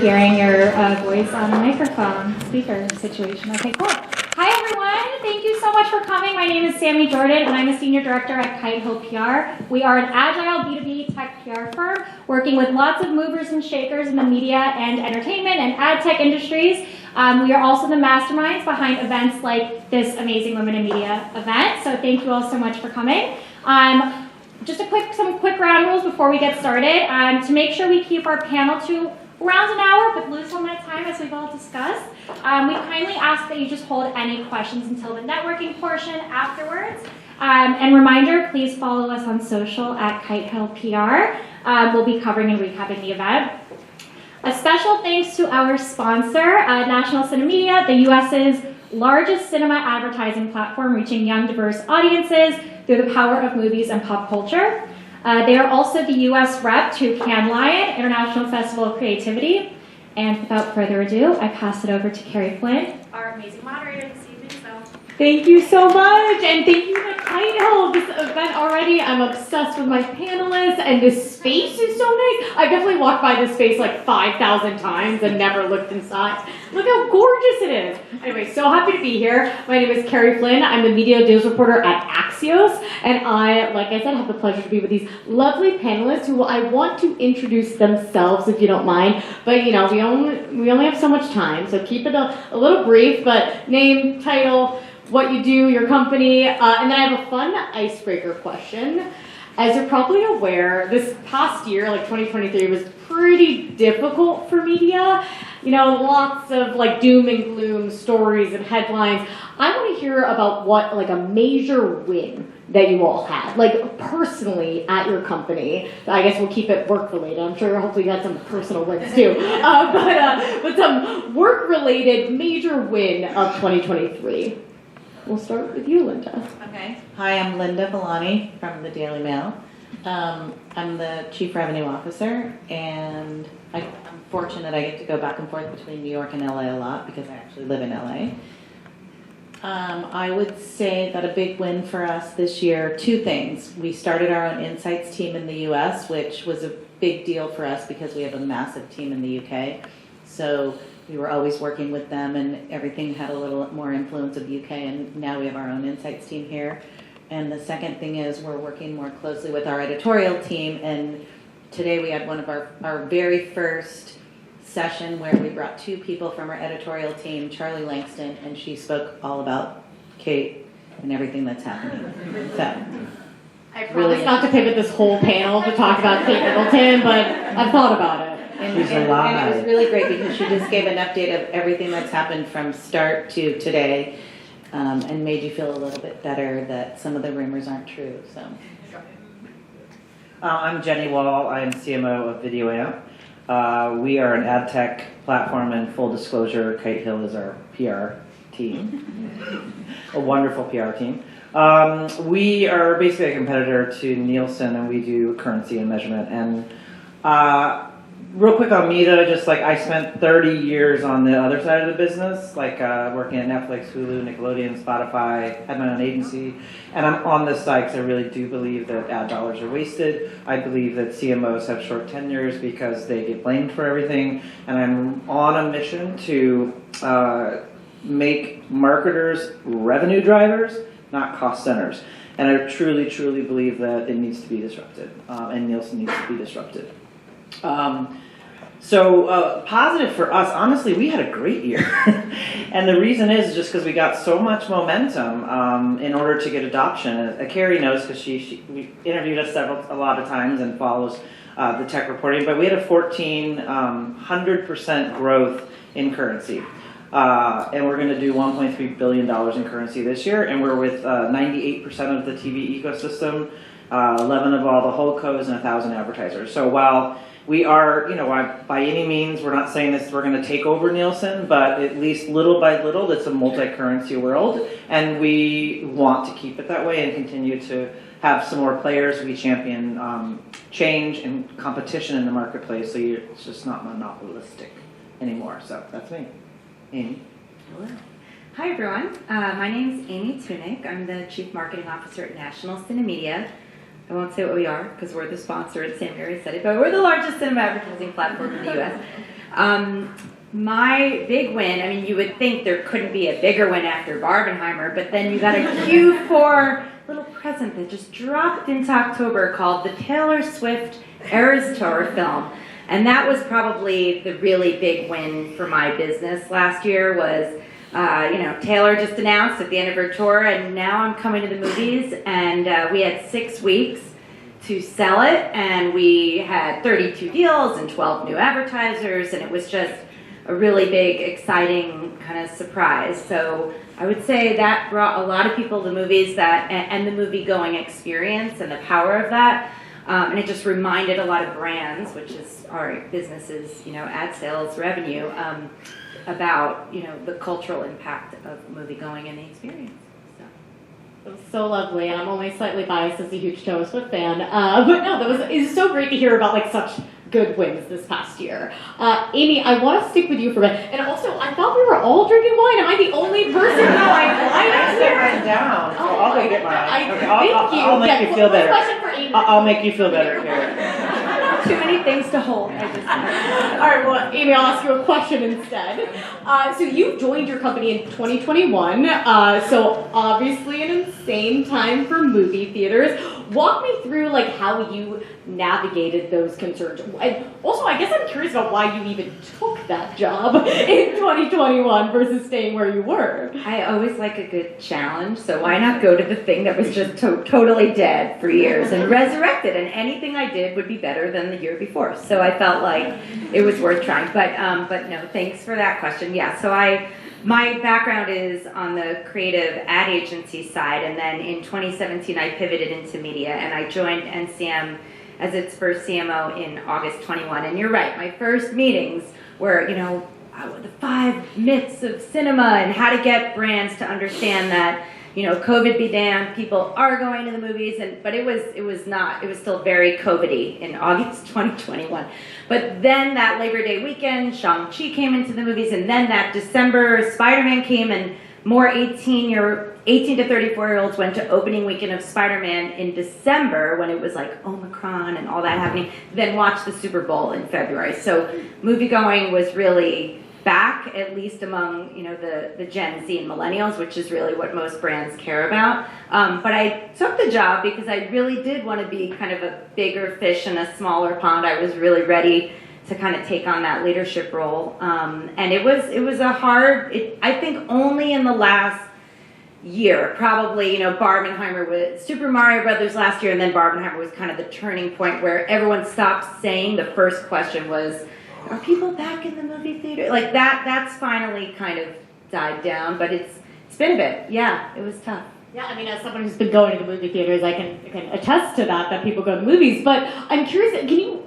hearing your voice on a microphone speaker situation. Okay, cool. Hi, everyone. Thank you so much for coming. My name is Sammy Jordan, and I'm a Senior Director at Kite Hill PR. We are an agile B2B tech PR firm working with lots of movers and shakers in the media and entertainment and ad tech industries. We are also the masterminds behind events like this Amazing Women in Media event, so thank you all so much for coming. Just some quick ground rules before we get started. To make sure we keep our panel to around an hour, but lose some of time as we've all discussed. We kindly ask that you just hold any questions until the networking portion afterwards. And reminder, please follow us on social at Kite Hill PR. We'll be covering and recapping the event. A special thanks to our sponsor, National CineMedia, the US's largest cinema advertising platform reaching young, diverse audiences through the power of movies and pop culture. They are also the US rep to Cannes Lion, International Festival of Creativity. And without further ado, I pass it over to Kerry Flynn, our amazing moderator this evening. Thank you so much, and thank you to Kite Hill. This event already, I'm obsessed with my panelists, and this space is so nice. I've definitely walked by this space like 5,000 times and never looked inside. Look how gorgeous it is. Anyway, so happy to be here. My name is Kerry Flynn. I'm the media news reporter at Axios, and I, like I said, have the pleasure to be with these lovely panelists who I want to introduce themselves, if you don't mind. But you know, we only have so much time, so keep it a little brief. But name, title, what you do, your company, and then I have a fun icebreaker question. As you're probably aware, this past year, like 2023, was pretty difficult for media. You know, lots of like doom and gloom stories and headlines. I want to hear about what like a major win that you all had, like personally at your company. I guess we'll keep it work related. I'm sure hopefully you had some personal wins too. But some work related major win of 2023. We'll start with you, Linda. Okay. Hi, I'm Linda Villani from the Daily Mail. I'm the Chief Revenue Officer, and I'm fortunate I get to go back and forth between New York and LA a lot because I actually live in LA. I would say that a big win for us this year, two things. We started our own insights team in the US, which was a big deal for us because we have a massive team in the UK. So we were always working with them, and everything had a little more influence of UK, and now we have our own insights team here. And the second thing is we're working more closely with our editorial team, and today we had one of our very first session where we brought two people from our editorial team, Charlie Langston, and she spoke all about Kate and everything that's happening. So I promise not to pivot this whole panel to talk about Kate Middleton, but I've thought about it. And it was really great because she just gave an update of everything that's happened from start to today, and made you feel a little bit better that some of the rumors aren't true. So, I'm Jenny Wall. I am CMO of VideoAmp. We are an ad tech platform, and full disclosure, Kite Hill is our PR team, a wonderful PR team. We are basically a competitor to Nielsen, and we do currency and measurement. And real quick on me though, just like I spent 30 years on the other side of the business, like working at Netflix, Hulu, Nickelodeon, Spotify, had my own agency, and I'm on this side because I really do believe that ad dollars are wasted. I believe that CMOs have short tenures because they get blamed for everything, and I'm on a mission to make marketers revenue drivers, not cost centers. And I truly, truly believe that it needs to be disrupted, and Nielsen needs to be disrupted. So positive for us, honestly, we had a great year. And the reason is just because we got so much momentum in order to get adoption. Kerry knows because we interviewed us a lot of times and follows the tech reporting, but we had a 1,400% growth in currency. And we're going to do $1.3 billion in currency this year, and we're with 98% of the TV ecosystem, 11 of all the holdcos, and 1,000 advertisers. So while we are, you know, by any means, we're not saying this, we're going to take over Nielsen, but at least little by little, it's a multi-currency world, and we want to keep it that way and continue to have some more players. We champion change and competition in the marketplace, so it's just not monopolistic anymore. So that's me. Amy. Hello. Hi, everyone. My name is Amy Tunick. I'm the Chief Marketing Officer at National CineMedia. I won't say what we are because we're the sponsor, and Sam already said it, but we're the largest cinema advertising platform in the U.S. My big win, I mean, you would think there couldn't be a bigger win after Barbenheimer, but then you got a Q4 little present that just dropped into October called the Taylor Swift Eras Tour film. And that was probably the really big win for my business last year was, Taylor just announced at the end of her tour, and now I'm coming to the movies, and we had 6 weeks to sell it, and we had 32 deals and 12 new advertisers, and it was just a really big, exciting kind of surprise. So I would say that brought a lot of people to movies and the movie-going experience and the power of that. And it just reminded a lot of brands, which is our businesses, ad sales, revenue, about, the cultural impact of movie-going and the experience. It was so lovely, and I'm only slightly biased as a huge Taylor Swift fan. But no, it's so great to hear about such good wins this past year. Amy, I want to stick with you for a bit. And also, I thought we were all drinking wine. Am I the only person who likes wine I here? mine down. So I'll go get mine. Okay, I'll make you Yeah, feel better. Question for Amy. I'll make you feel better, Kerry. Too many things to hold. I just. All right, well, Amy, I'll ask you a question instead. So you joined your company in 2021, so obviously an insane time for movie theaters. Walk me through how you navigated those concerns. And also, I guess I'm curious about why you even took that job in 2021 versus staying where you were. I always like a good challenge, so why not go to the thing that was just totally dead for years and resurrect it, and anything I did would be better than the year before. So I felt like it was worth trying. But no, thanks for that question. Yeah, so my background is on the creative ad agency side, and then in 2017 I pivoted into media, and I joined NCM as its first CMO in August 21. And you're right, my first meetings were, the 5 myths of cinema and how to get brands to understand that, COVID be damned, people are going to the movies, but it was still very COVID-y in August 2021. But then that Labor Day weekend, Shang-Chi came into the movies, and then that December, Spider-Man came, and more 18 to 34-year-olds went to opening weekend of Spider-Man in December when it was Omicron and all that happening, then watched the Super Bowl in February. So movie-going was really back, at least among the Gen Z and millennials, which is really what most brands care about. But I took the job because I really did want to be kind of a bigger fish in a smaller pond. I was really ready to kind of take on that leadership role, and it was a hard. I think only in the last year, probably Barbenheimer with Super Mario Brothers last year, and then Barbenheimer was kind of the turning point where everyone stopped saying the first question was, are people back in the movie theater? That's finally kind of died down, but it's been a bit. Yeah, it was tough. Yeah, I mean, as someone who's been going to the movie theaters, I can attest to that people go to movies. But I'm curious, can you,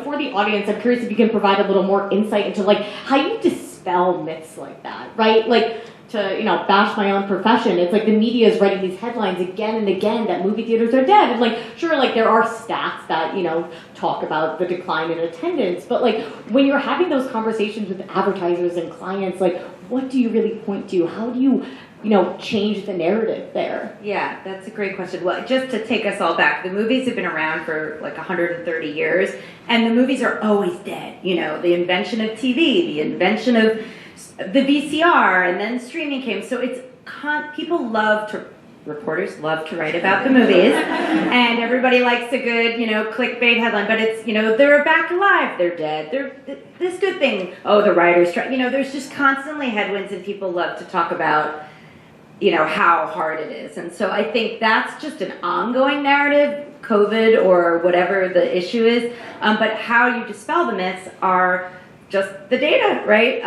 for the audience, I'm curious if you can provide a little more insight into, how you dispel myths like that, right? To, bash my own profession, it's the media is writing these headlines again and again that movie theaters are dead. And sure, there are stats that, talk about the decline in attendance, but when you're having those conversations with advertisers and clients, what do you really point to? How do you, change the narrative there? Yeah, that's a great question. Well, just to take us all back, the movies have been around for 130 years, and the movies are always dead. The invention of TV, the invention of the VCR, and then streaming came. So reporters love to write about the movies, and everybody likes a good, clickbait headline, but it's, they're back alive, they're dead, they're this good thing, the writers try, there's just constantly headwinds, and people love to talk about, how hard it is. And so I think that's just an ongoing narrative, COVID or whatever the issue is, but how you dispel the myths are just the data, right?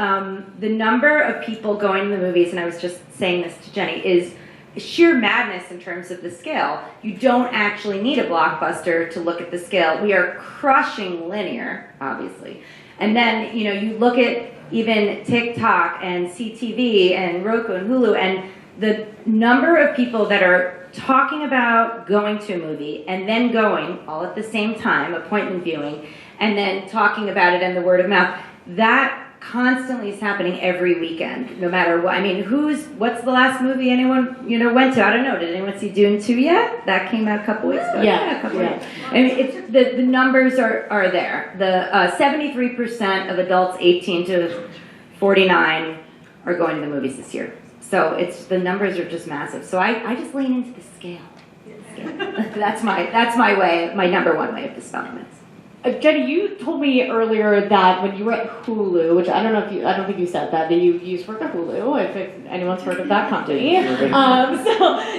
The number of people going to the movies, and I was just saying this to Jenny, is sheer madness in terms of the scale. You don't actually need a blockbuster to look at the scale. We are crushing linear, obviously. And then, you look at even TikTok and CTV and Roku and Hulu, and the number of people that are talking about going to a movie and then going all at the same time, appointment viewing, and then talking about it and the word of mouth, that constantly is happening every weekend, no matter what. I mean, what's the last movie anyone, went to? I don't know. Did anyone see Dune 2 yet? That came out a couple weeks ago. Yeah. A couple weeks. I mean, it's, the numbers are there. The 73% of adults 18 to 49 are going to the movies this year. So the numbers are just massive. So I just lean into the scale. That's my way, my number one way of dispelling this. Jenny, you told me earlier that when you were at Hulu, which I don't think you said that you used to work at Hulu, if anyone's heard of that company, so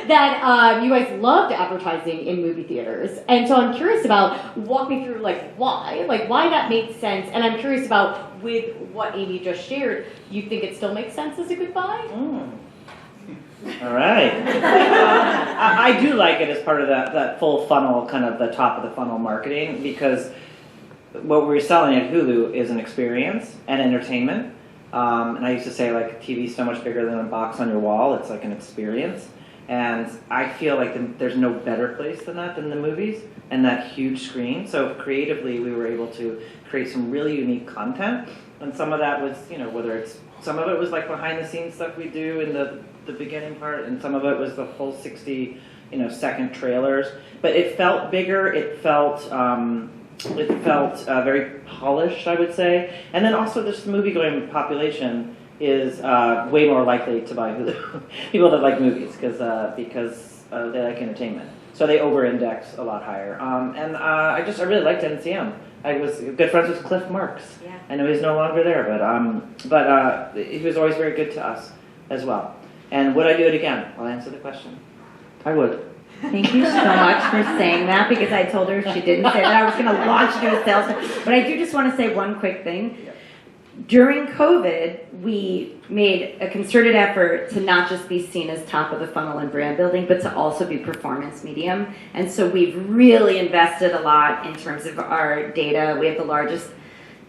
that you guys loved advertising in movie theaters. And so I'm curious about, walk me through why that made sense. And I'm curious about, with what Amy just shared, you think it still makes sense as a good buy? All right. I do like it as part of that full funnel, kind of the top of the funnel marketing, because what we're selling at Hulu is an experience and entertainment. And I used to say, like, TV's so much bigger than a box on your wall. It's like an experience. And I feel like there's no better place than the movies and that huge screen. So creatively, we were able to create some really unique content. And some of that was, some of it was like behind the scenes stuff we do in the beginning part, and some of it was the full 60, second trailers. But it felt bigger. It felt very polished, I would say. And then also, this movie-going population is way more likely to buy Hulu. People that like movies because they like entertainment. So they over-index a lot higher. And I really liked NCM. I was good friends with Cliff Marks. Yeah. I know he's no longer there, but he was always very good to us as well. And would I do it again? I'll answer the question. I would. Thank you so much for saying that, because I told her if she didn't say that, I was going to launch into a sales. But I do just want to say one quick thing. During COVID, we made a concerted effort to not just be seen as top of the funnel in brand building, but to also be performance medium. And so we've really invested a lot in terms of our data. We have the largest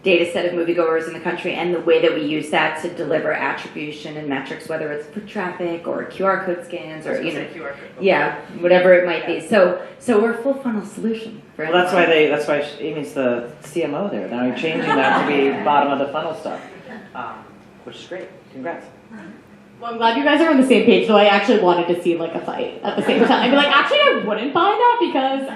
data set of moviegoers in the country, and the way that we use that to deliver attribution and metrics, whether it's foot traffic or QR code scans or QR code. yeah, whatever it might be. So we're a full funnel solution for Well, that's why Amy's the CMO there. Now you're changing that to be bottom of the funnel stuff, which is great. Congrats. Well, I'm glad you guys are on the same page, though I actually wanted to see like a fight at the same time. I'd be like, actually, I wouldn't buy that because,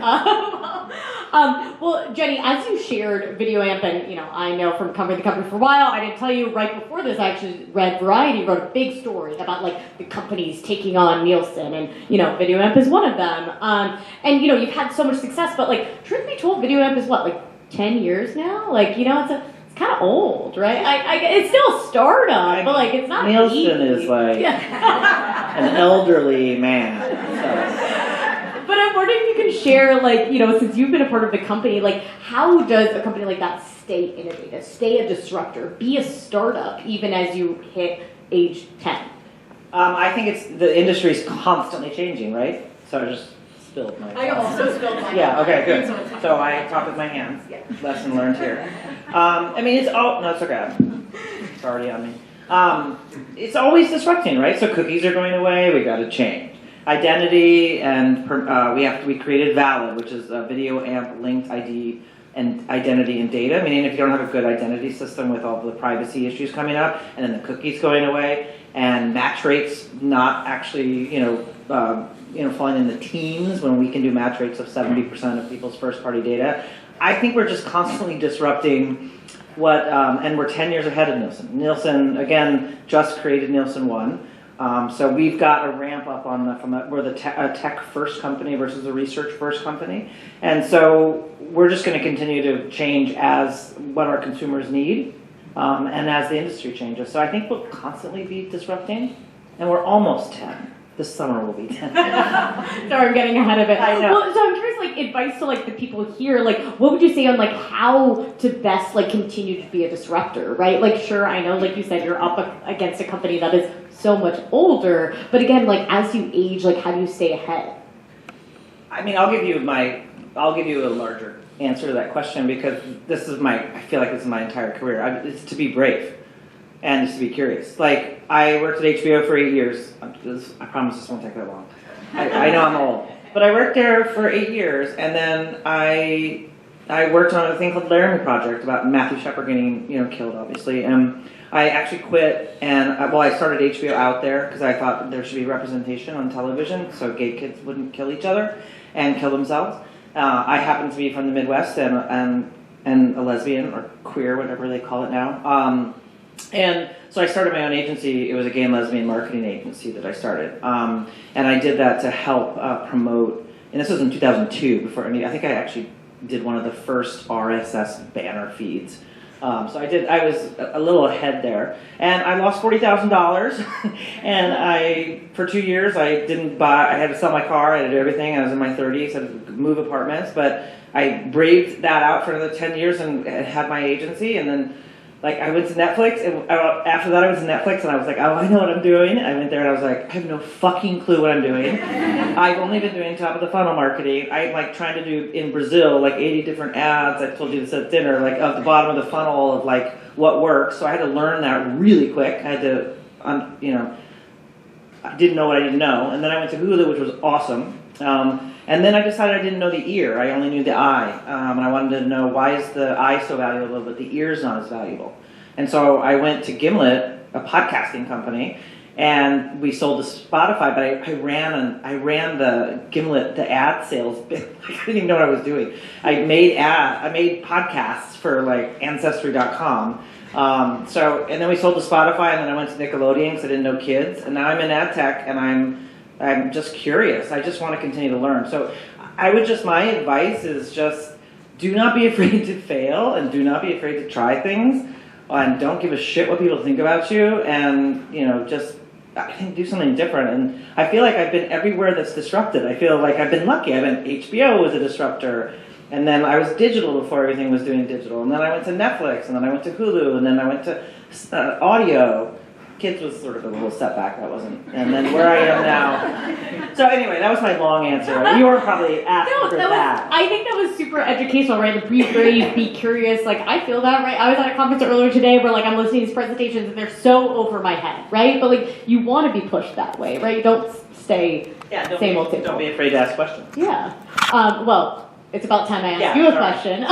well, Jenny, as you shared VideoAmp, and I know from covering the company for a while, I didn't tell you right before this, I actually read Variety wrote a big story about like the companies taking on Nielsen, and VideoAmp is one of them. And you've had so much success, but like, truth be told, VideoAmp is what, like 10 years now? Like, it's kind of old, right? It's still a startup, but like it's not. Nielsen is like an elderly man. So. But I'm wondering if you can share, like, since you've been a part of the company, like, how does a company like that stay innovative, stay a disruptor, be a startup, even as you hit age 10? I think the industry's constantly changing, right? So I just spilled my. I also spilled my. Yeah. Okay. Good. So I talk with my hands. Yeah. Lesson learned here. It's all. No, it's okay. It's already on me. It's always disrupting, right? So cookies are going away. We got to change identity, and we created Valid, which is a VideoAmp linked ID and identity and data. Meaning, if you don't have a good identity system with all the privacy issues coming up, and then the cookies going away, and match rates not actually, falling in the teens when we can do match rates of 70% of people's first-party data. I think we're just constantly disrupting what, and we're 10 years ahead of Nielsen. Nielsen, again, just created Nielsen 1. So we've got a ramp up we're a tech-first company versus a research-first company. And so we're just going to continue to change as what our consumers need and as the industry changes. So I think we'll constantly be disrupting, and we're almost 10. This summer will be 10. Sorry, I'm getting ahead of it. I know. Well, so I'm curious, like, advice to like the people here. Like, what would you say on like how to best like continue to be a disruptor, right? Like, sure, I know, like you said, you're up against a company that is so much older, but again, like as you age, like how do you stay ahead? I mean, I'll give you a larger answer to that question, because I feel like this is my entire career. It's to be brave. And just to be curious. Like, I worked at HBO for 8 years. I promise this won't take that long. I know I'm old. But I worked there for 8 years, and then I I worked on a thing called Laramie Project about Matthew Shepard getting killed, obviously. I actually quit, and I started HBO out there because I thought there should be representation on television so gay kids wouldn't kill each other and kill themselves. I happen to be from the Midwest and a lesbian or queer, whatever they call it now. And so I started my own agency. It was a gay and lesbian marketing agency that I started, and I did that to help promote. And this was in 2002. Before I think I actually did one of the first RSS banner feeds. So I was a little ahead there, and I lost $40,000. And for 2 years, I didn't buy. I had to sell my car. I had to do everything. I was in my 30s. I had to move apartments, but I braved that out for another 10 years and had my agency. And then, I went to Netflix. And after that, I went to Netflix, and I was like, oh, I know what I'm doing. I went there, and I was like, I have no fucking clue what I'm doing. I've only been doing top of the funnel marketing. I'm trying to do in Brazil 80 different ads. I told you this at dinner, at the bottom of the funnel of what works. So I had to learn that really quick. I had to, I didn't know what I didn't know. And then I went to Hulu, which was awesome. And then I decided I didn't know the ear. I only knew the eye. And I wanted to know, why is the eye so valuable, but the ear is not as valuable? And so I went to Gimlet, a podcasting company, and we sold to Spotify, but I ran the Gimlet, the ad sales bit. I didn't even know what I was doing. I made podcasts for Ancestry.com. And then we sold to Spotify, and then I went to Nickelodeon because I didn't know kids. And now I'm in ad tech, and I'm just curious. I just want to continue to learn. So my advice is just do not be afraid to fail, and do not be afraid to try things, and don't give a shit what people think about you, and I think do something different. And I feel like I've been everywhere that's disrupted. I feel like I've been lucky. HBO was a disruptor, and then I was digital before everything was doing digital, and then I went to Netflix, and then I went to Hulu, and then I went to audio. Kids was sort of a little setback, that wasn't. And then where I am now. So anyway, that was my long answer. You were probably asking for that. I think that was super educational, right? The be brave, be curious. I feel that, right? I was at a conference earlier today where I'm listening to these presentations and they're so over my head, right? But you want to be pushed that way, right? You don't stay same old. Don't be afraid to ask questions. Yeah. Well, it's about time I ask you a question.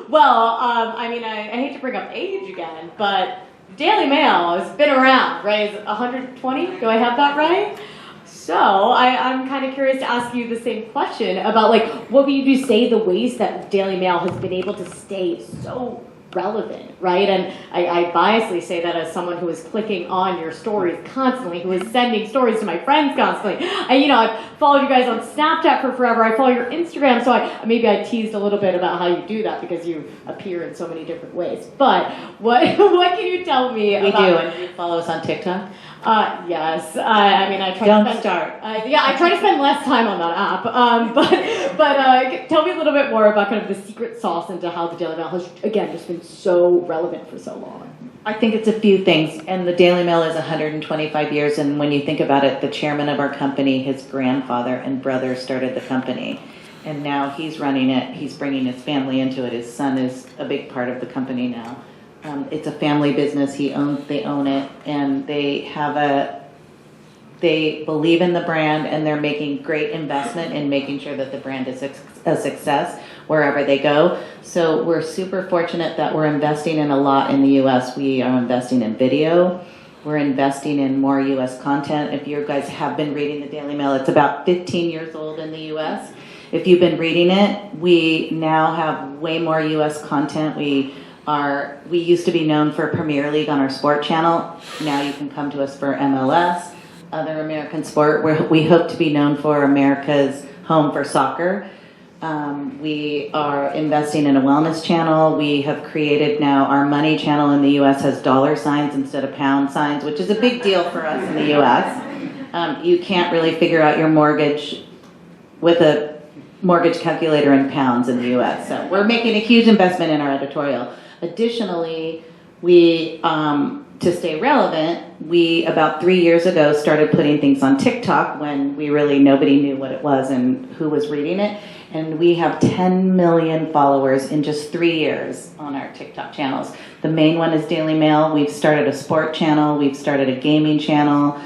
Well, I hate to bring up age again, but Daily Mail has been around, right? Is 120? Do I have that right? So I'm kind of curious to ask you the same question about what would you say the ways that Daily Mail has been able to stay so relevant, right? And I biasly say that as someone who is clicking on your stories constantly, who is sending stories to my friends constantly. I've followed you guys on Snapchat for forever. I follow your Instagram, so I teased a little bit about how you do that because you appear in so many different ways. But what can you tell me about? We do, and do you follow us on TikTok? Yes. I try Don't to spend, start. I try to spend less time on that app. But tell me a little bit more about kind of the secret sauce into how the Daily Mail has, again, just been so relevant for so long. I think it's a few things, and the Daily Mail is 125 years, and when you think about it, the chairman of our company, his grandfather and brother started the company, and now he's running it. He's bringing his family into it. His son is a big part of the company now. It's a family business. They own it, and they believe in the brand, and they're making great investment in making sure that the brand is a success wherever they go. So we're super fortunate that we're investing in a lot in the U.S. We are investing in video. We're investing in more U.S. content. If you guys have been reading the Daily Mail, it's about 15 years old in the U.S. If you've been reading it, we now have way more U.S. content. We used to be known for Premier League on our sport channel. Now you can come to us for MLS, other American sport. We hope to be known for America's home for soccer. We are investing in a wellness channel. We have created now our money channel in the U.S. has dollar signs instead of pound signs, which is a big deal for us in the U.S. You can't really figure out your mortgage with a mortgage calculator in pounds in the U.S. So we're making a huge investment in our editorial. Additionally, we, to stay relevant, we about 3 years ago started putting things on TikTok when nobody knew what it was and who was reading it. And we have 10 million followers in just 3 years on our TikTok channels. The main one is Daily Mail. We've started a sport channel. We've started a gaming channel.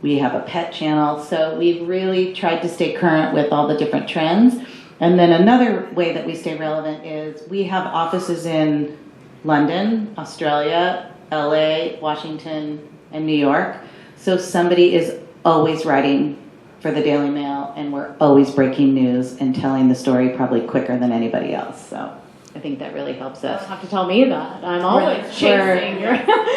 We have a pet channel. So we've really tried to stay current with all the different trends. And then another way that we stay relevant is we have offices in London, Australia, LA, Washington, and New York. So somebody is always writing for the Daily Mail, and we're always breaking news and telling the story probably quicker than anybody else. So I think that really helps You us. don't have to tell me that. I'm always chasing.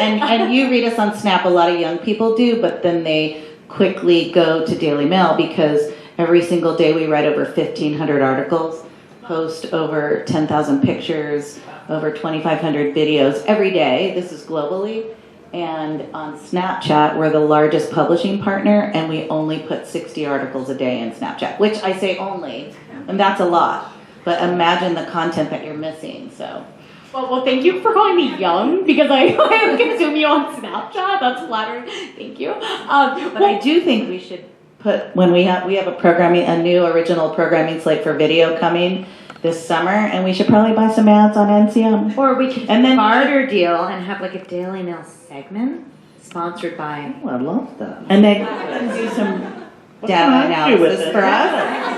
And you read us on Snap, a lot of young people do, but then they quickly go to Daily Mail because every single day we write over 1,500 articles, post over 10,000 pictures, over 2,500 videos every day. This is globally. And on Snapchat, we're the largest publishing partner, and we only put 60 articles a day in Snapchat, which I say only, and that's a lot. But imagine the content that you're missing, so. Well, thank you for calling me young, because I consume you on Snapchat. That's flattering. Thank you. But I do think we should put, when we have a new original programming slate for video coming this summer, and we should probably buy some ads on NCM. Or we could do And a then- barter deal and have like a Daily Mail segment sponsored by. Oh, I love that. And then do some data analysis for us.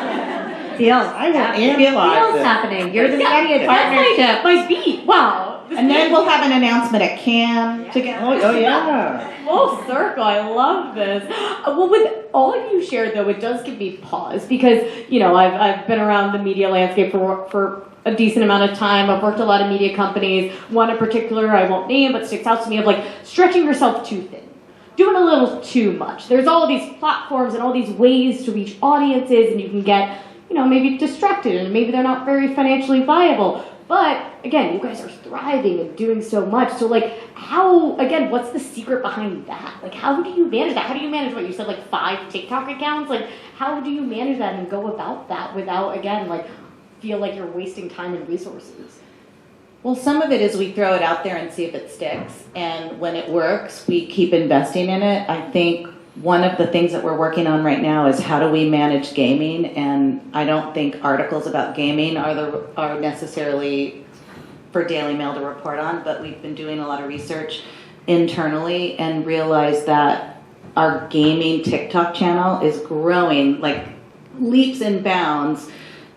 Deals. I will Deals analyze it. happening. You're the Yeah, media that's partnership. my beat. Wow. And then we'll have an announcement at Cannes together. Oh yeah. Full circle. I love this. Well, with all you shared, though, it does give me pause because, I've been around the media landscape for a decent amount of time. I've worked a lot of media companies. One in particular I won't name, but sticks out to me of like stretching yourself too thin. Doing a little too much. There's all these platforms and all these ways to reach audiences, and you can get, maybe distracted, and maybe they're not very financially viable. But again, you guys are thriving and doing so much. So what's the secret behind that? Like, how do you manage that? How do you manage what you said, like 5 TikTok accounts? Like, how do you manage that and go about that without, again, feel like you're wasting time and resources? Well, some of it is we throw it out there and see if it sticks. And when it works, we keep investing in it. I think one of the things that we're working on right now is how do we manage gaming, and I don't think articles about gaming are necessarily for Daily Mail to report on, but we've been doing a lot of research internally and realized that our gaming TikTok channel is growing like leaps and bounds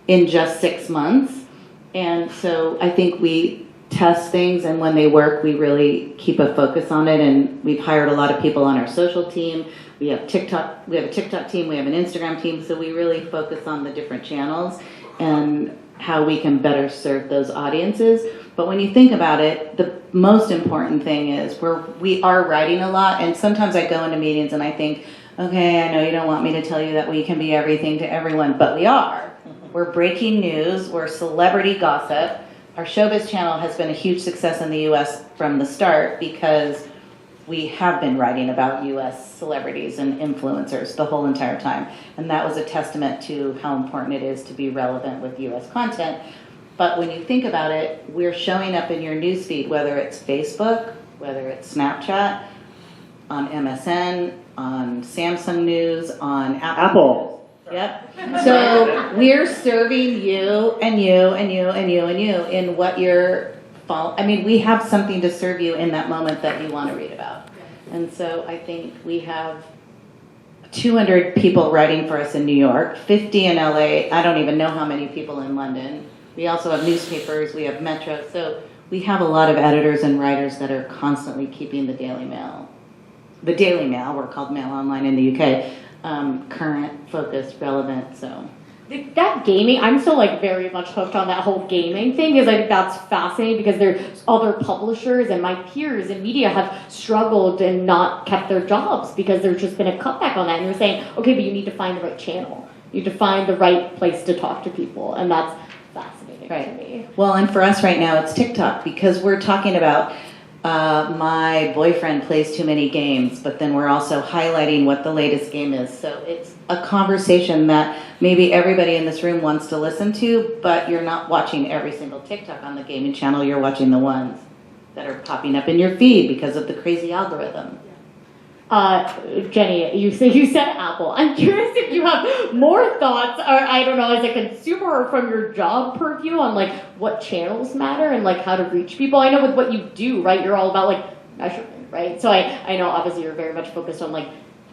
in just 6 months. And so I think we test things, and when they work, we really keep a focus on it. And we've hired a lot of people on our social team. We have a TikTok team, we have an Instagram team, so we really focus on the different channels and how we can better serve those audiences. But when you think about it, the most important thing is we are writing a lot, and sometimes I go into meetings and I think, okay, I know you don't want me to tell you that we can be everything to everyone, but we are. We're breaking news, we're celebrity gossip. Our Showbiz channel has been a huge success in the US from the start because we have been writing about US celebrities and influencers the whole entire time. And that was a testament to how important it is to be relevant with US content. But when you think about it, we're showing up in your newsfeed, whether it's Facebook, whether it's Snapchat, on MSN, on Samsung News, on Apple. Yep. So we're serving you and you and you and you and you in what you're we have something to serve you in that moment that you want to read about. And so I think we have 200 people writing for us in New York, 50 in LA, I don't even know how many people in London. We also have newspapers, we have Metro, so we have a lot of editors and writers that are constantly keeping the Daily Mail, we're called Mail Online in the UK, current, focused, relevant, so. That gaming, I'm still very much hooked on that whole gaming thing because I think that's fascinating because there's other publishers and my peers in media have struggled and not kept their jobs because there's just been a cutback on that. And you're saying, okay, but you need to find the right channel. You need to find the right place to talk to people. And that's fascinating to me. Well, and for us right now, it's TikTok because we're talking about my boyfriend plays too many games, but then we're also highlighting what the latest game is. So it's a conversation that maybe everybody in this room wants to listen to, but you're not watching every single TikTok on the gaming channel. You're watching the ones that are popping up in your feed because of the crazy algorithm. Jenny, you said Apple. I'm curious if you have more thoughts, or I don't know, as a consumer or from your job purview on what channels matter and how to reach people. I know with what you do, right? You're all about measurement, right? So I know obviously you're very much focused on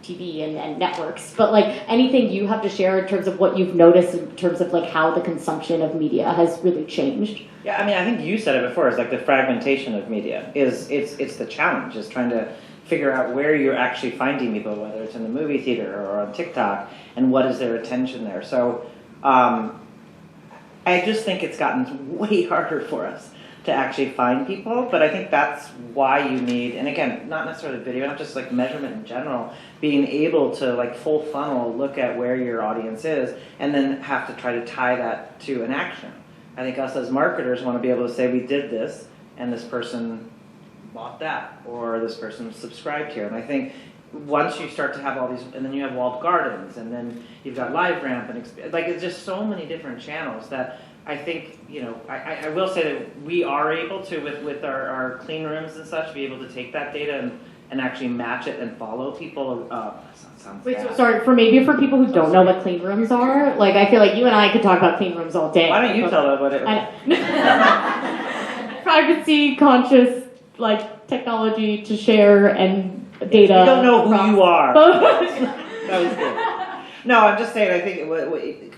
TV and networks, but like anything you have to share in terms of what you've noticed in terms of like how the consumption of media has really changed. Yeah, I mean, I think you said it before. It's like the fragmentation of media it's the challenge. Is trying to figure out where you're actually finding people, whether it's in the movie theater or on TikTok, and what is their attention there. So I just think it's gotten way harder for us to actually find people, but I think that's why you need, and again, not necessarily video, not just like measurement in general, being able to like full funnel look at where your audience is and then have to try to tie that to an action. I think us as marketers want to be able to say we did this and this person bought that or this person subscribed here. And I think once you start to have all these, and then you have walled gardens and then you've got LiveRamp and like it's just so many different channels that I think, you know, I will say that we are able to, with our clean rooms and such, be able to take that data and actually match it and follow people. Sounds Wait, bad. so sorry, for people who don't know what clean rooms are, like I feel like you and I could talk about clean rooms all day. Why don't you tell them what it is? Privacy conscious, like technology to share and data. You don't know who you are. That was good. No, I'm just saying, I think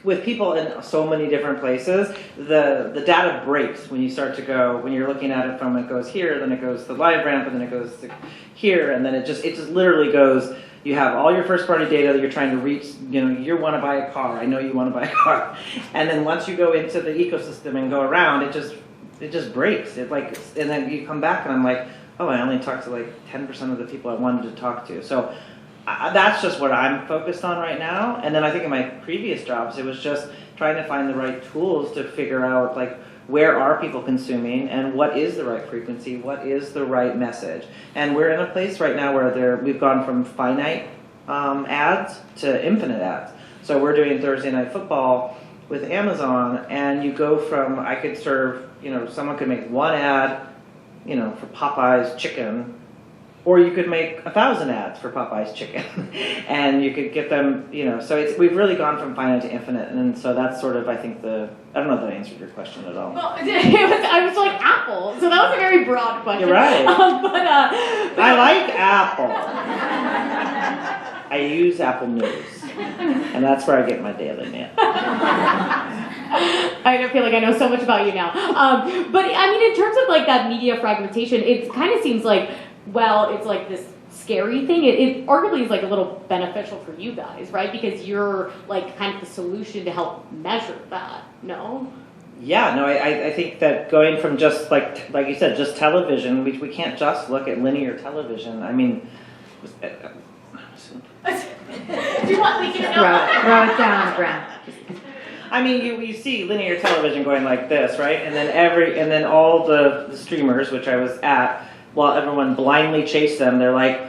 with people in so many different places, the data breaks when you start to go, when you're looking at it from it goes here, then it goes to LiveRamp, and then it goes to here, and then it just literally goes, you have all your first party data that you're trying to reach, you know, you want to buy a car, I know you want to buy a car, and then once you go into the ecosystem and go around, it just breaks. It like, and then you come back and I'm like, oh, I only talked to like 10% of the people I wanted to talk to. So that's just what I'm focused on right now. And then I think in my previous jobs, it was just trying to find the right tools to figure out like where are people consuming and what is the right frequency, what is the right message. And we're in a place right now where we've gone from finite ads to infinite ads. So we're doing Thursday Night Football with Amazon, and you go from, I could serve, you know, someone could make one ad, you know, for Popeye's chicken, or you could make 1,000 ads for Popeye's chicken, and you could get them, you know. So we've really gone from finite to infinite, and so that's sort of, I think, I don't know if that answered your question at all. Well, I was like Apple, so that was a very broad question. You're right. But I like Apple. I use Apple News, and that's where I get my daily mail. I don't feel like I know so much about you now. But I mean, in terms of like that media fragmentation, it kind of seems like, well, it's like this scary thing. It arguably is like a little beneficial for you guys, right? Because you're like kind of the solution to help measure that, no? Yeah, no, I think that going from just like you said, just television, we can't just look at linear television. I mean, Do you want me to know? Throw it down on the ground. I mean, you see linear television going like this, right? And then all the streamers, which I was at, while everyone blindly chased them, they're like,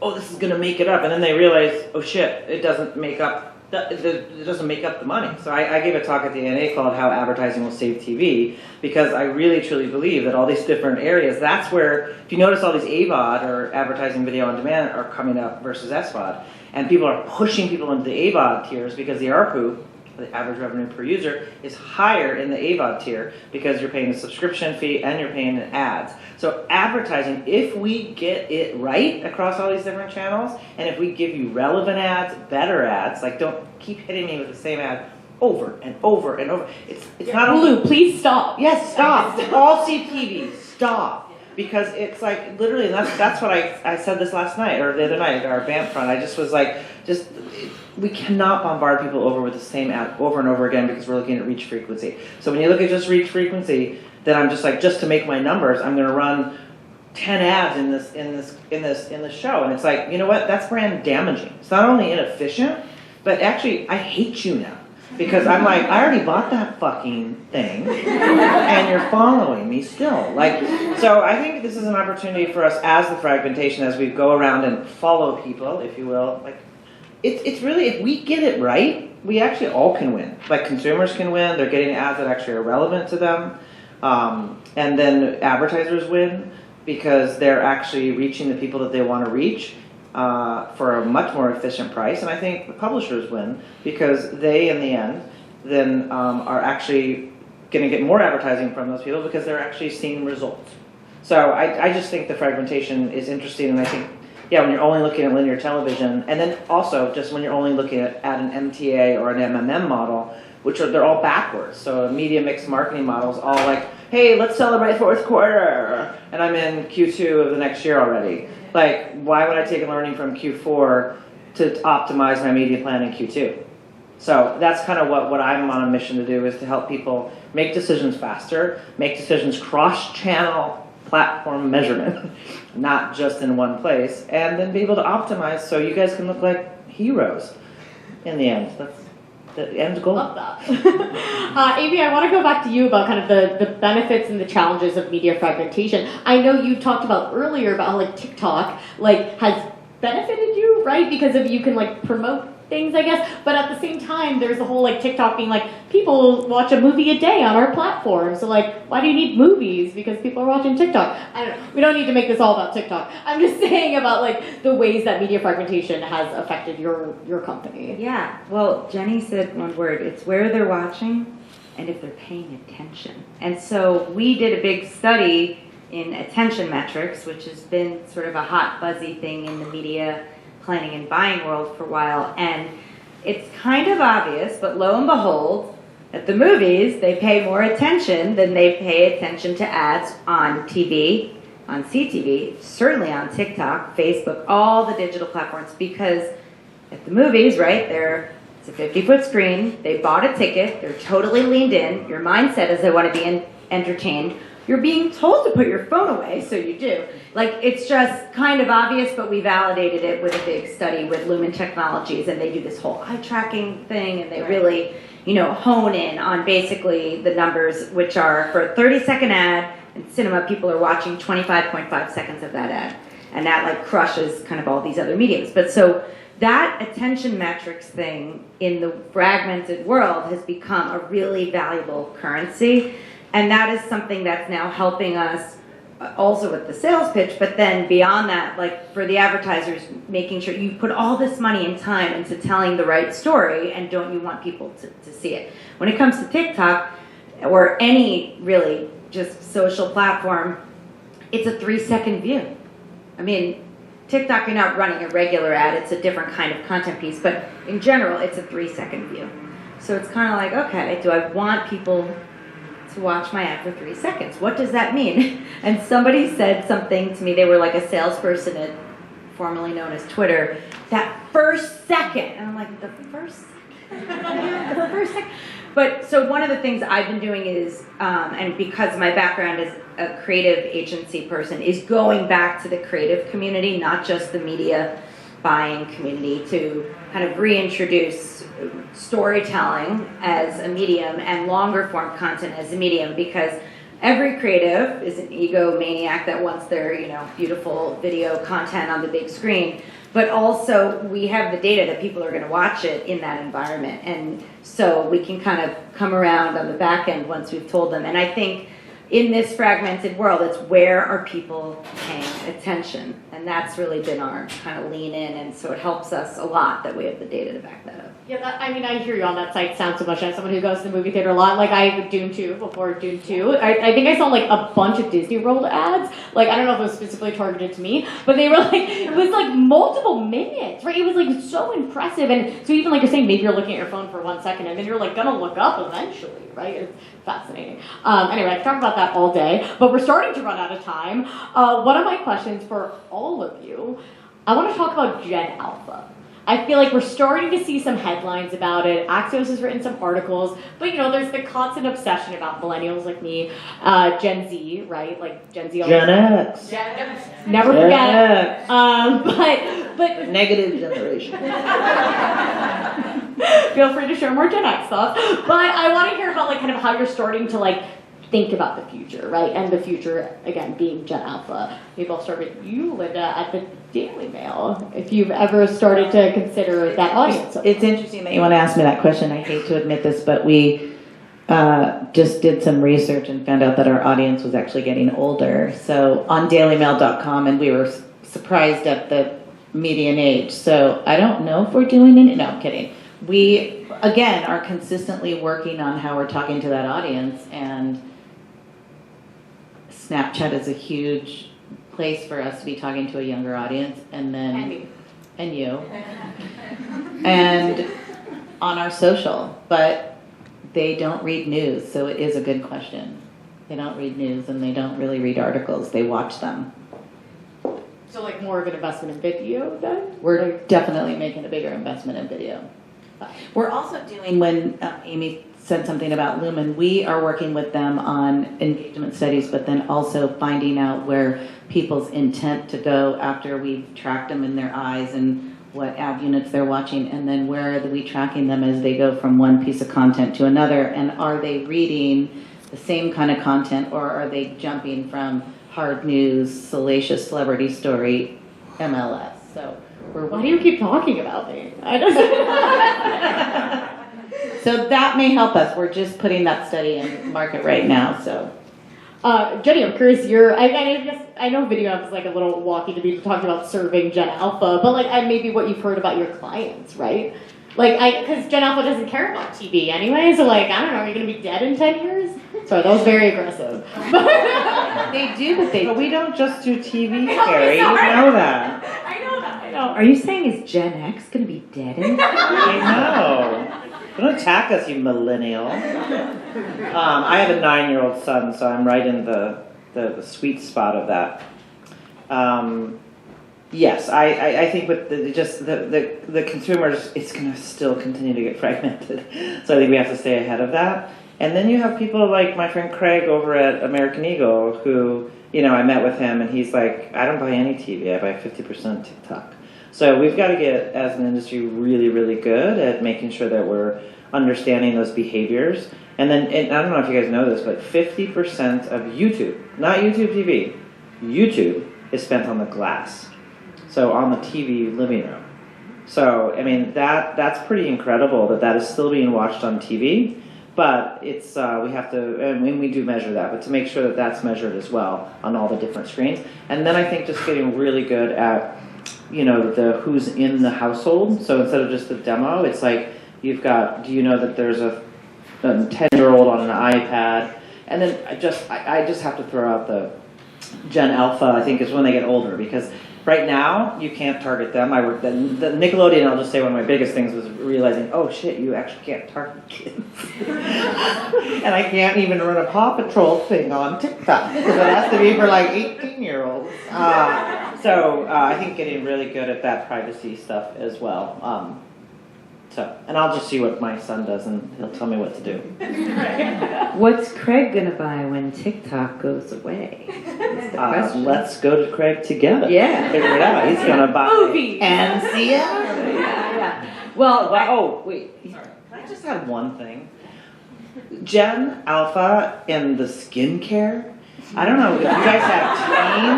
oh, this is gonna make it up, and then they realize, oh shit, it doesn't make up the money. So I gave a talk at the ANA called How Advertising Will Save TV, because I really truly believe that all these different areas, that's where, if you notice all these AVOD or advertising video on demand are coming up versus SVOD, and people are pushing people into the AVOD tiers because the ARPU, the average revenue per user, is higher in the AVOD tier because you're paying a subscription fee and you're paying ads. So advertising, if we get it right across all these different channels, and if we give you relevant ads, better ads, like don't keep hitting me with the same ad over and over and over. It's not Blue, please stop. Yes, stop. All CTV, stop. Because it's like, literally, and that's what I said this last night, or the other night at our VideoAmp front. I just was like, we cannot bombard people over with the same ad over and over again because we're looking at reach frequency. So when you look at just reach frequency, then I'm just like, just to make my numbers, I'm going to run 10 ads in this show. And it's like, you know what? That's brand damaging. It's not only inefficient, but actually, I hate you now. Because I'm like, I already bought that fucking thing, and you're following me still. Like, so I think this is an opportunity for us as the fragmentation, as we go around and follow people, if you will. Like, it's really, if we get it right, we actually all can win. Like, consumers can win. They're getting ads that actually are relevant to them. And then advertisers win because they're actually reaching the people that they want to reach. For a much more efficient price, and I think the publishers win because they, in the end, then are actually going to get more advertising from those people because they're actually seeing results. So I just think the fragmentation is interesting, and I think yeah, when you're only looking at linear television, and then also just when you're only looking at an MTA or an MMM model, they're all backwards. So a media mix marketing model is all like, hey, let's celebrate fourth quarter, and I'm in Q2 of the next year already. Like, why would I take a learning from Q4 to optimize my media plan in Q2? So that's kind of what I'm on a mission to do, is to help people make decisions faster, make decisions cross-channel platform measurement, not just in one place, and then be able to optimize so you guys can look like heroes in the end. That's the end goal. Love that. Amy, I want to go back to you about kind of the benefits and the challenges of media fragmentation. I know you talked about earlier about how like TikTok has benefited you, right? Because of you can like promote things, I guess. But at the same time, there's the whole like TikTok being like, people watch a movie a day on our platform. So like, why do you need movies? Because people are watching TikTok. I don't know. We don't need to make this all about TikTok. I'm just saying about like the ways that media fragmentation has affected your company. Yeah, well, Jenny said one word. It's where they're watching and if they're paying attention. And so we did a big study in attention metrics, which has been sort of a hot, buzzy thing in the media planning and buying world for a while. And it's kind of obvious, but lo and behold, at the movies, they pay more attention than they pay attention to ads on TV, on CTV, certainly on TikTok, Facebook, all the digital platforms, because at the movies, right, it's a 50-foot screen, they bought a ticket, they're totally leaned in, your mindset is they want to be entertained, you're being told to put your phone away, so you do. Like, it's just kind of obvious, but we validated it with a big study with Lumen Technologies, and they do this whole eye tracking thing, and they really, hone in on basically the numbers, which are for a 30-second ad, in cinema, people are watching 25.5 seconds of that ad. And that, like, crushes kind of all these other mediums. But so that attention metrics thing in the fragmented world has become a really valuable currency. And that is something that's now helping us also with the sales pitch, but then beyond that, like for the advertisers, making sure you put all this money and time into telling the right story, and don't you want people to see it. When it comes to TikTok, or any really just social platform, it's a 3-second view. I mean, TikTok, you're not running a regular ad, it's a different kind of content piece, but in general, it's a 3-second view. So it's kind of like, okay, do I want people to watch my ad for 3 seconds? What does that mean? And somebody said something to me, they were like a salesperson at formerly known as Twitter, that first second. And I'm like, the first second? The first second? But so one of the things I've been doing is, and because my background is a creative agency person, is going back to the creative community, not just the media buying community, to kind of reintroduce storytelling as a medium and longer form content as a medium, because every creative is an egomaniac that wants their, beautiful video content on the big screen. But also we have the data that people are going to watch it in that environment. And so we can kind of come around on the back end once we've told them. And I think in this fragmented world, it's where are people paying attention? And that's really been our kind of lean in. And so it helps us a lot that we have the data to back that up. Yeah, I hear you on that site. Sounds so much as someone who goes to the movie theater a lot. Like, I have Dune 2 before Dune 2. I think I saw, like, a bunch of Disney World ads. Like, I don't know if it was specifically targeted to me, but they were, like, it was, like, multiple minutes, right? It was, like, so impressive. And so even, like you're saying, maybe you're looking at your phone for 1 second, and then you're, like, gonna look up eventually, right? It's fascinating. Anyway, I could talk about that all day, but we're starting to run out of time. One of my questions for all of you, I want to talk about Gen Alpha. I feel like we're starting to see some headlines about it. Axios has written some articles, but there's the constant obsession about millennials like me, Gen Z, right? Like Gen Z. Gen X. Never Gen forget. X. But Negative generation. feel free to share more Gen X stuff. But I want to hear about like kind of how you're starting to like think about the future, right? And the future, again, being Gen Alpha. Maybe I'll start with you, Linda, at the Daily Mail, if you've ever started to consider that audience. It's interesting that you want to ask me that question. I hate to admit this, but we just did some research and found out that our audience was actually getting older. So on dailymail.com, and we were surprised at the median age. So I don't know if we're doing it. No, I'm kidding. We, again, are consistently working on how we're talking to that audience, and Snapchat is a huge place for us to be talking to a younger audience, and then and you, and on our social, but they don't read news, so it is a good question. They don't read news, and they don't really read articles. They watch them. So like more of an investment in video then? We're definitely making a bigger investment in video. We're also doing, when Amy said something about Lumen, we are working with them on engagement studies, but then also finding out where people's intent to go after we've tracked them in their eyes and what ad units they're watching, and then where are we tracking them as they go from one piece of content to another, and are they reading the same kind of content, or are they jumping from hard news, salacious celebrity story, MLS? So Why do you keep talking about me? So that may help us. We're just putting that study in market right now. So, Jenny, I'm curious. I know VideoAmp is like a little walkie to be talking about serving Gen Alpha, but like maybe what you've heard about your clients, right? Like, because Gen Alpha doesn't care about TV anyway, so like, I don't know, are you going to be dead in 10 years? Sorry, that was very aggressive. they do, but we don't just do TV, Kerry. You know that. I know. Are you saying is Gen X going to be dead in? I know. Don't attack us, you millennial. I have a 9-year-old son, so I'm right in the sweet spot of that. Yes, I think with the consumers, it's going to still continue to get fragmented. So I think we have to stay ahead of that. And then you have people like my friend Craig over at American Eagle who, I met with him and he's like, I don't buy any TV, I buy 50% TikTok. So we've got to get, as an industry, really, really good at making sure that we're understanding those behaviors. And then, and I don't know if you guys know this, but 50% of YouTube, not YouTube TV, YouTube is spent on the glass. So on the TV living room. So, I mean, that's pretty incredible that is still being watched on TV. But it's we have to, and we do measure that, but to make sure that that's measured as well on all the different screens. And then I think just getting really good at, the who's in the household. So instead of just the demo, it's like you've got, do you know that there's a 10-year-old on an iPad? And then I just have to throw out the Gen Alpha, I think, is when they get older, because right now you can't target them. I worked at the Nickelodeon. I'll just say one of my biggest things was realizing, oh shit, you actually can't target kids. And I can't even run a Paw Patrol thing on TikTok because it has to be for like 18-year-olds. So I think getting really good at that privacy stuff as well. And I'll just see what my son does, and he'll tell me what to do. What's Craig gonna buy when TikTok goes away? That's the question. Let's go to Craig together. Yeah. Figure it out. He's gonna buy Movies. and see it. Yeah. Well, wait. Can I just add one thing? Gen Alpha and the skincare. I don't know if you guys have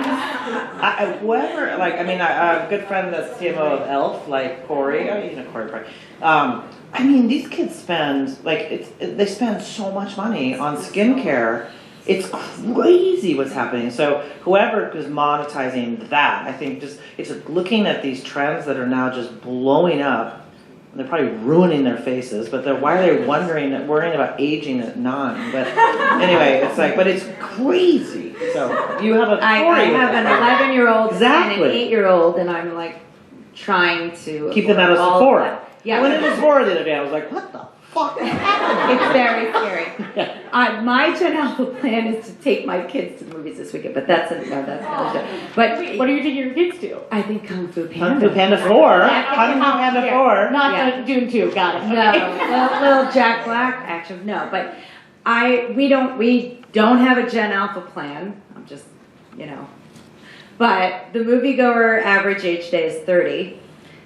teams. Whoever, like, I mean, a good friend that's CMO of Elf, like Corey. Corey probably. I mean, these kids spend they spend so much money on skincare. It's crazy what's happening. So whoever is monetizing that, I think it's looking at these trends that are now just blowing up. They're probably ruining their faces, but why are they worrying about aging at 9? But anyway, it's like, but it's crazy. So you have a I have an 11-year-old Exactly. and an 8-year-old, and I'm like trying to keep them out of all Sephora. that. Yeah, I went into Sephora the other day. I was like, what the fuck is happening? It's very scary. My Gen Alpha plan is to take my kids to the movies this weekend, but that's another show. But Wait, what are you taking your kids to? I think Kung Fu Panda. Kung Fu Panda 4. Kung Fu Panda 4. Not Dune 2. Got it. No, little Jack Black action. No, but we don't have a Gen Alpha plan. I'm just, But the moviegoer average age today is 30.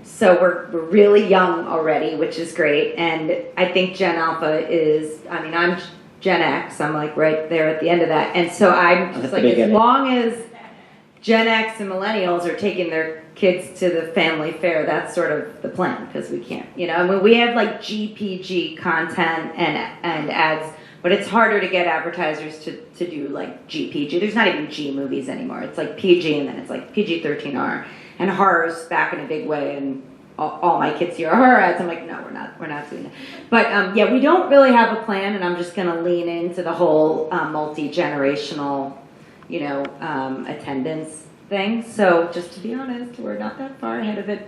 So we're really young already, which is great. And I think Gen Alpha I'm Gen X. I'm like right there at the end of that. And so I'm just like, as long as Gen X and millennials are taking their kids to the family fair, that's sort of the plan, because we can't, we have like GPG content and ads, but it's harder to get advertisers to do like GPG. There's not even G movies anymore. It's like PG, and then it's like PG-13R. And horror's back in a big way, and all my kids see are horror ads. I'm like, no, we're not doing that. But we don't really have a plan, and I'm just going to lean into the whole multi-generational, attendance thing. So just to be honest, we're not that far ahead of it.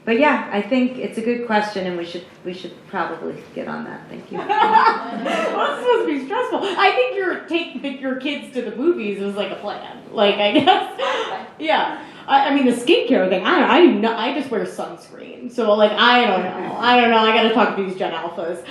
But yeah, I think it's a good question, and we should probably get on that. Thank you. Well, it's supposed to be stressful. I think taking your kids to the movies was like a plan. Like, I guess, yeah. I mean, the skincare thing, I just wear sunscreen. So, like, I don't know. I got to talk to these Gen Alphas.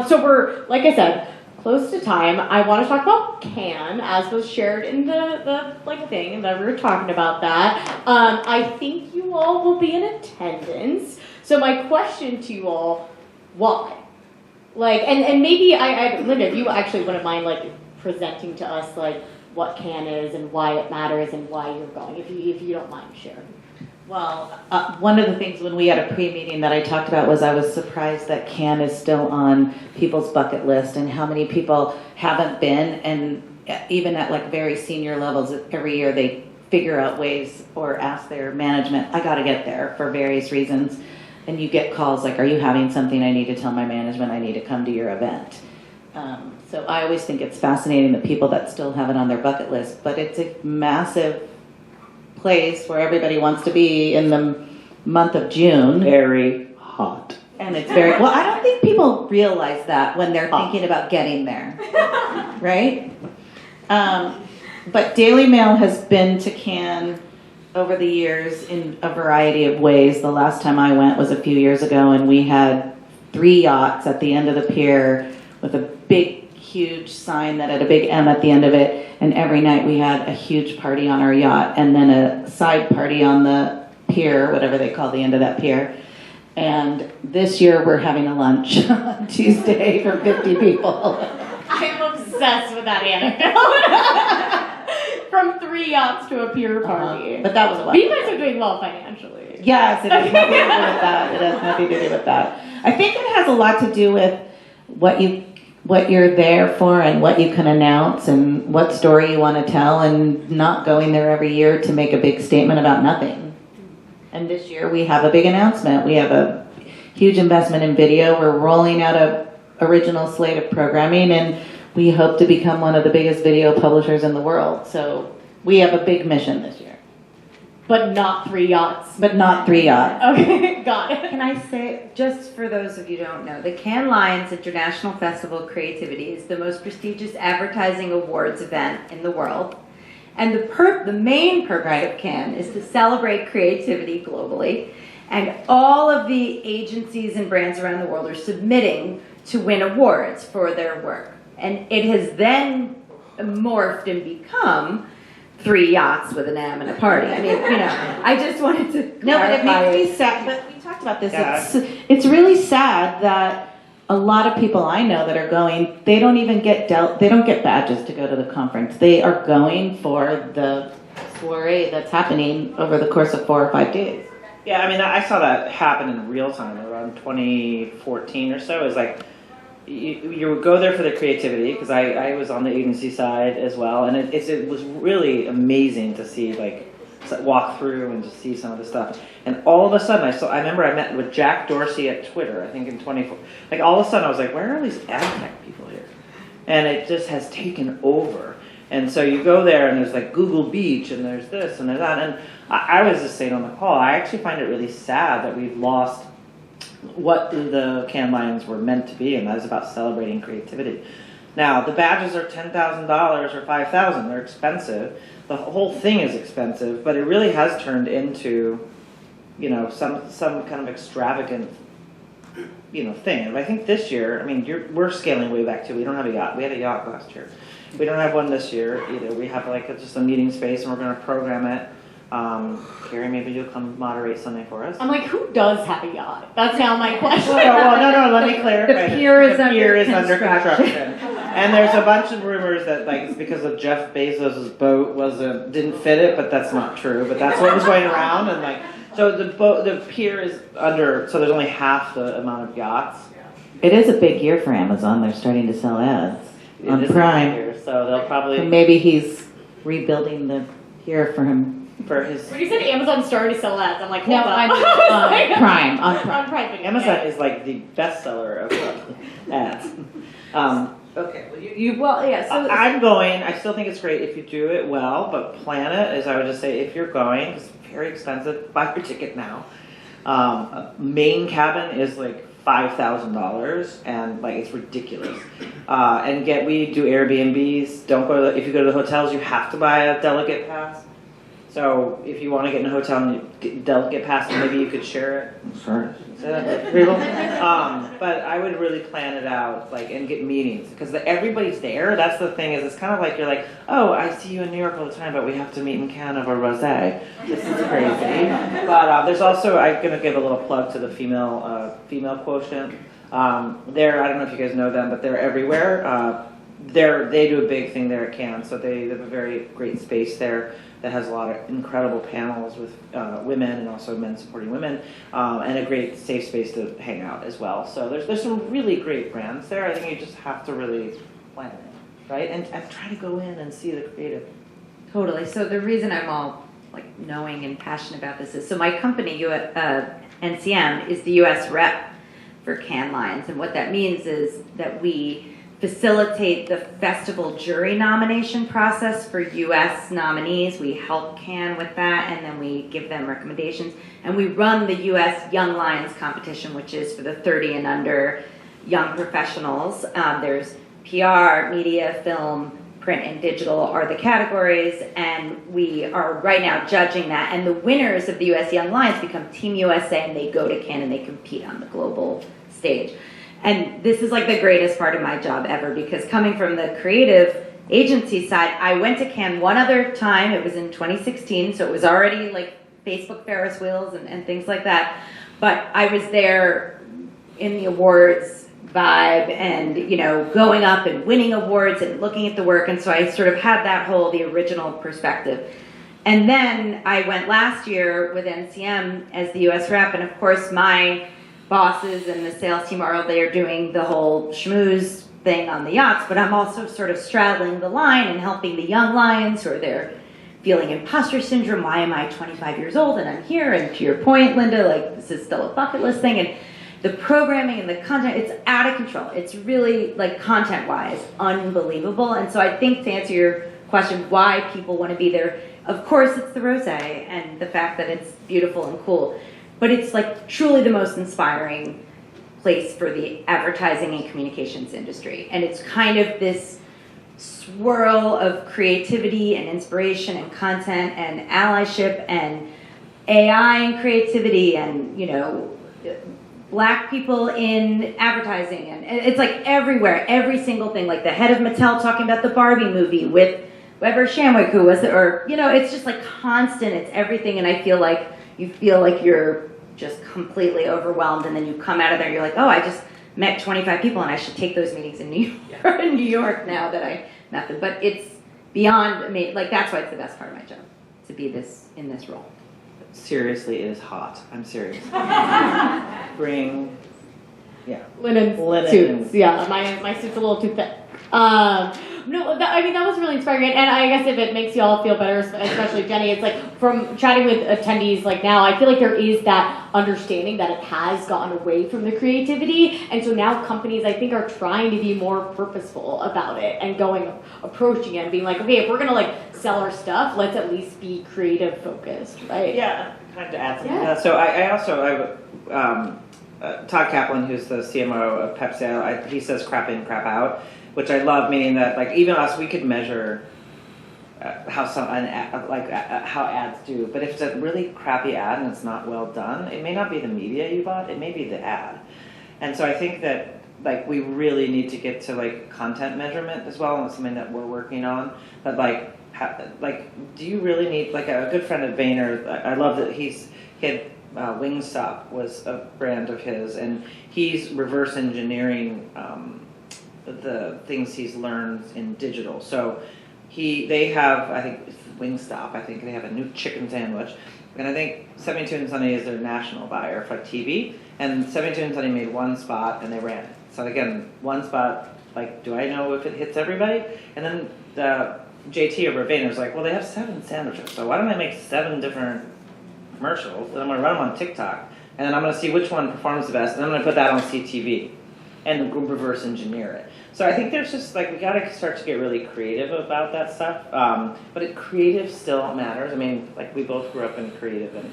So we're, like I said, close to time. I want to talk about Cannes, as was shared in the thing that we were talking about that. I think you all will be in attendance. So my question to you all, why? Like, and maybe Linda, if you actually wouldn't mind like presenting to us like what Cannes is and why it matters and why you're going, if you don't mind sharing. Well, one of the things when we had a pre-meeting that I talked about was I was surprised that Cannes is still on people's bucket list and how many people haven't been, and even at like very senior levels, every year they figure out ways or ask their management, I got to get there for various reasons. And you get calls like, are you having something? I need to tell my management I need to come to your event. So I always think it's fascinating the people that still have it on their bucket list, but it's a massive place where everybody wants to be in the month of June. Very hot. And it's very, well, I don't think people realize that when they're thinking about getting there, right? But Daily Mail has been to Cannes over the years in a variety of ways. The last time I went was a few years ago, and we had 3 yachts at the end of the pier with a big, huge sign that had a big M at the end of it, and every night we had a huge party on our yacht and then a side party on the pier, whatever they call the end of that pier. And this year we're having a lunch on Tuesday for 50 people. I'm obsessed with that anecdote. From 3 yachts to a pier party. But that was a lot. You guys are doing well financially. Yes, it has nothing to do with that. It has nothing to do with that. I think it has a lot to do with what you're there for and what you can announce and what story you want to tell, and not going there every year to make a big statement about nothing. And this year we have a big announcement. We have a huge investment in video. We're rolling out a original slate of programming, and we hope to become one of the biggest video publishers in the world. So we have a big mission this year. But not 3 yachts. But not 3 yachts. Okay, got it. Can I say, just for those of you who don't know, the Cannes Lions International Festival of Creativity is the most prestigious advertising awards event in the world. And the main purpose of Cannes is to celebrate creativity globally. And all of the agencies and brands around the world are submitting to win awards for their work. And it has then morphed and become 3 yachts with an M and a party. I mean, I just wanted to clarify. No, but it makes me sad. But we talked about this. Yeah. It's really sad that a lot of people I know that are going, they don't even get they don't get badges to go to the conference. They are going for the soiree that's happening over the course of 4 or 5 days. Yeah, I mean, I saw that happen in real time around 2014 or so. It was like, you would go there for the creativity, because I was on the agency side as well, and it was really amazing to see, like, walk through and just see some of the stuff. And all of a sudden, I remember I met with Jack Dorsey at Twitter, I think in 24. Like, all of a sudden I was like, where are all these ad tech people here? And it just has taken over. And so you go there and there's like Google Beach and there's this and there's that. And I was just saying on the call, I actually find it really sad that we've lost what the Cannes Lions were meant to be, and that is about celebrating creativity. Now, the badges are $10,000 or $5,000. They're expensive. The whole thing is expensive, but it really has turned into, some kind of extravagant, thing. And I think this year, I mean, we're scaling way back too. We don't have a yacht. We had a yacht last year. We don't have one this year either. We have just a meeting space, and we're going to program it. Kerry, maybe you'll come moderate something for us. I'm like, who does have a yacht? That's now my question. No, let me clarify. The pier is under construction. And there's a bunch of rumors that it's because of Jeff Bezos' boat didn't fit it, but that's not true. But that's what was going around, and so the pier is under, so there's only half the amount of yachts. It is a big year for Amazon. They're starting to sell ads on Prime. Year, so they'll probably. So maybe he's rebuilding the pier for him. For his. When you said Amazon started to sell ads, I'm like, no, on Prime. On Prime. Amazon is like the bestseller of ads. Okay, well, Well, yeah, so. I'm going. I still think it's great if you do it well, but plan it. As I would just say, if you're going, it's very expensive. Buy your ticket now. A main cabin is like $5,000, and like it's ridiculous. We do Airbnbs. Don't go to if you go to the hotels, you have to buy a delegate pass. So if you want to get in a hotel and you get delegate pass, maybe you could share it. Sorry. But I would really plan it out, like, and get meetings because everybody's there. That's the thing is, it's kind of like you're like, oh, I see you in New York all the time, but we have to meet in Canada or Rosé. This is crazy. But there's also I'm gonna give a little plug to the female quotient. They're I don't know if you guys know them, but they're everywhere. They do a big thing there at Cannes, so they have a very great space there that has a lot of incredible panels with women and also men supporting women, and a great safe space to hang out as well. So there's some really great brands there. I think you just have to really plan it, right? And try to go in and see the creative. Totally. So the reason I'm all like knowing and passionate about this is so my company, NCM, is the U.S. rep for Cannes Lions, and what that means is that we facilitate the festival jury nomination process for U.S. nominees. We help Cannes with that, and then we give them recommendations. And we run the U.S. Young Lions competition, which is for the 30 and under young professionals. There's PR, media, film, print, and digital are the categories, and we are right now judging that. And the winners of the U.S. Young Lions become Team USA, and they go to Cannes and they compete on the global stage. And this is like the greatest part of my job ever, because coming from the creative agency side, I went to Cannes one other time. It was in 2016, so it was already like Facebook Ferris wheels and things like that. But I was there in the awards vibe and, going up and winning awards and looking at the work. And so I sort of had the original perspective. And then I went last year with NCM as the US rep, and of course my bosses and the sales team are there doing the whole schmooze thing on the yachts, but I'm also sort of straddling the line and helping the young lions who are there feeling imposter syndrome. Why am I 25 years old and I'm here? And to your point, Linda, like this is still a bucket list thing. And the programming and the content, it's out of control. It's really, like, content-wise, unbelievable. And so I think to answer your question, why people want to be there, of course it's the rosé and the fact that it's beautiful and cool. But it's like truly the most inspiring place for the advertising and communications industry. And it's kind of this swirl of creativity and inspiration and content and allyship and AI and creativity and, Black people in advertising. And it's like everywhere, every single thing. Like the head of Mattel talking about the Barbie movie with Weber Shandwick, who was it, or, it's just like constant, it's everything. And I feel like you feel like you're just completely overwhelmed, and then you come out of there, you're like, oh, I just met 25 people, and I should take those meetings in New York now that I met them. But it's beyond me. Like that's why it's the best part of my job, to be in this role. Seriously, it is hot. I'm serious. Bring, linen suits. Yeah, my suit's a little too thick. That was really inspiring, and I guess if it makes you all feel better, especially Jenny, it's like from chatting with attendees like now, I feel like there is that understanding that it has gotten away from the creativity, and so now companies I think are trying to be more purposeful about it and approaching it and being like, okay, if we're gonna sell our stuff, let's at least be creative focused, right? Yeah, kind of to add something to that. So I also Todd Kaplan, who's the CMO of Pepsi, he says crap in, crap out, which I love, meaning that even us, we could measure how ads do. But if it's a really crappy ad and it's not well done, it may not be the media you bought, it may be the ad. And so I think that we really need to get to content measurement as well, and it's something that we're working on. But do you really need a good friend of Vayner? I love that he had Wingstop was a brand of his, and he's reverse engineering the things he's learned in digital. So they have, I think Wingstop, I think they have a new chicken sandwich, and I think 72 and Sunny is their national buyer for TV, and 72 and Sunny made one spot and they ran it. So again, one spot, do I know if it hits everybody? And then the JT over at Vayner was like, well, they have 7 sandwiches, so why don't I make 7 different commercials, and I'm going to run them on TikTok, and then I'm going to see which one performs the best, and I'm going to put that on CTV and reverse engineer it. So I think there's just like we got to start to get really creative about that stuff. But creative still matters. I mean, like we both grew up in creative, and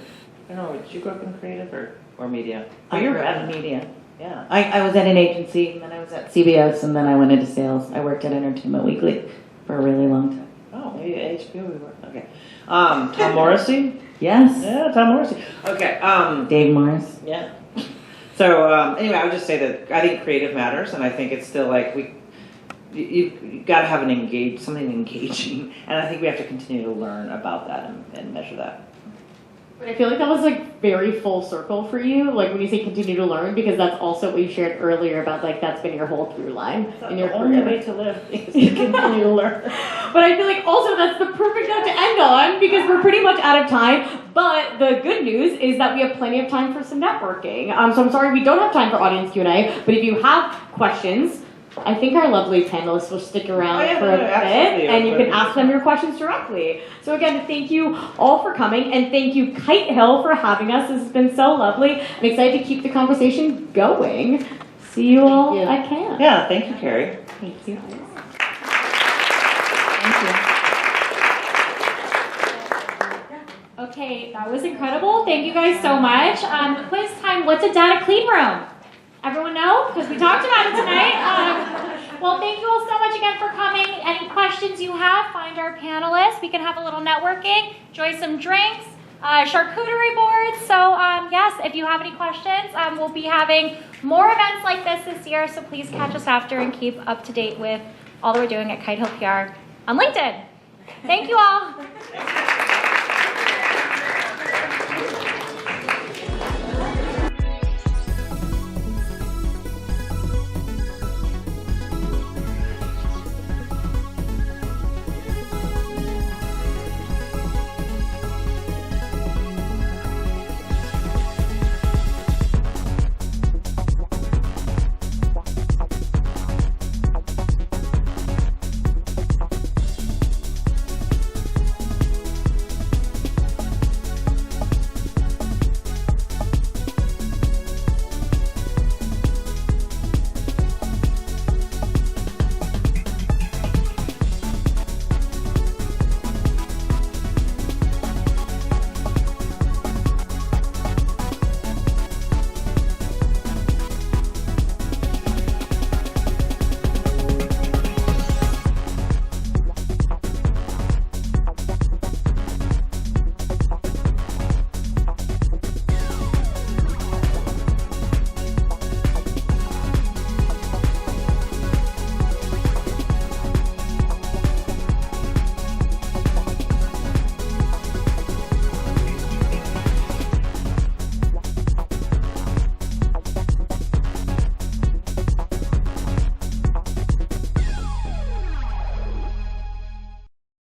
I don't know. Did you grow up in creative or media? I you're grew up in rep. media. Yeah. I was at an agency, and then I was at CBS, and then I went into sales. I worked at Entertainment Weekly for a really long time. Oh, maybe at HBO we were. Okay. Tom Morrissey. Yes. Yeah, Tom Morrissey. Okay. Dave Morris. Yeah. So anyway, I would just say that I think creative matters, and I think it's still like you got to have something engaging, and I think we have to continue to learn about that and measure that. But I feel like that was like very full circle for you, like when you say continue to learn, because that's also what you shared earlier about like that's been your whole through line in your The only career. way to live is to continue to learn. But I feel like also that's the perfect note to end on because we're pretty much out of time. But the good news is that we have plenty of time for some networking. So I'm sorry we don't have time for audience Q&A, but if you have questions, I think our lovely panelists will stick around for a bit, absolutely. and you can ask them your questions directly. So again, thank you all for coming, and thank you Kite Hill for having us. This has been so lovely. I'm excited to keep the conversation going. See you all at camp. Yeah, thank you, Kerry. Thank you. Okay, that was incredible. Thank you guys so much. Quiz time, what's a data clean room? Everyone know? Because we talked about it tonight. Well, thank you all so much again for coming. Any questions you have, find our panelists. We can have a little networking, enjoy some drinks, charcuterie boards. So yes, if you have any questions, we'll be having more events like this year. So please catch us after and keep up to date with all that we're doing at Kite Hill PR on LinkedIn. Thank you all.